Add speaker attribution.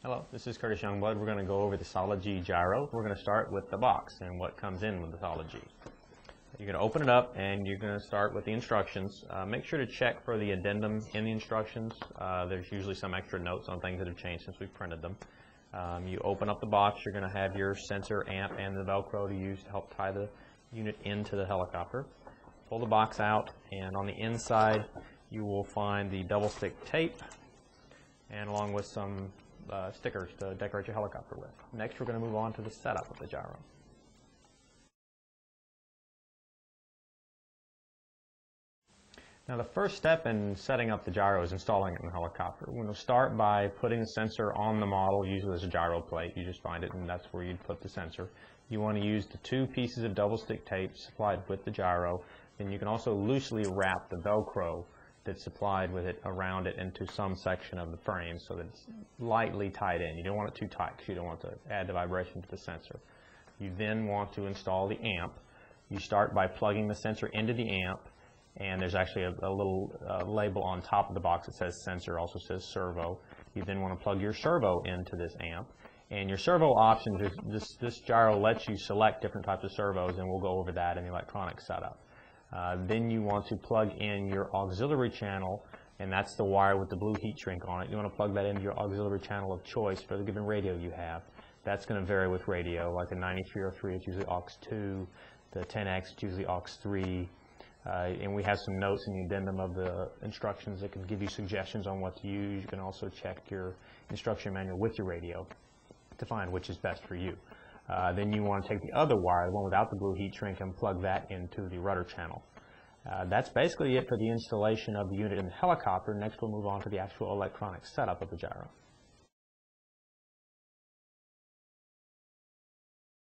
Speaker 1: Hello, this is Cutrtis Youngblood. We're going to go over the solid G gyro. We're going to start with the box and what comes in with the solid G. You're going to open it up and you're going to start with the instructions. Make sure to check for the addendum in the instructions. There's usually some extra notes on things that have changed since we've printed them. You open up the box, you're going to have your sensor, amp, and the Velcro to use to help tie the unit into the helicopter. Pull the box out, and on the inside you will find the double stick tape and along with some stickers to decorate your helicopter with. Next, we're going to move on to the setup of the gyro. Now, the first step in setting up the gyro is installing it in the helicopter. We're going to start by putting the sensor on the model. Usually there's a gyro plate. You just find it, and that's where you'd put the sensor. You want to use the 2 pieces of double stick tape supplied with the gyro. Then you can also loosely wrap the Velcro that's supplied with it around it into some section of the frame so that it's lightly tied in. You don't want it too tight because you don't want to add the vibration to the sensor. You then want to install the amp. You start by plugging the sensor into the amp, and there's actually a little label on top of the box that says sensor, also says servo. You then want to plug your servo into this amp. And your servo options, this gyro lets you select different types of servos, and we'll go over that in the electronic setup. Then you want to plug in your auxiliary channel, and that's the wire with the blue heat shrink on it. You want to plug that into your auxiliary channel of choice for the given radio you have. That's going to vary with radio, like the 9303 it's usually aux2, the 10X it's usually aux3, and we have some notes in the addendum of the instructions that can give you suggestions on what to use. You can also check your instruction manual with your radio to find which is best for you. Then you want to take the other wire, the one without the blue heat shrink, and plug that into the rudder channel. That's basically it for the installation of the unit in the helicopter. Next we'll move on to the actual electronic setup of the gyro.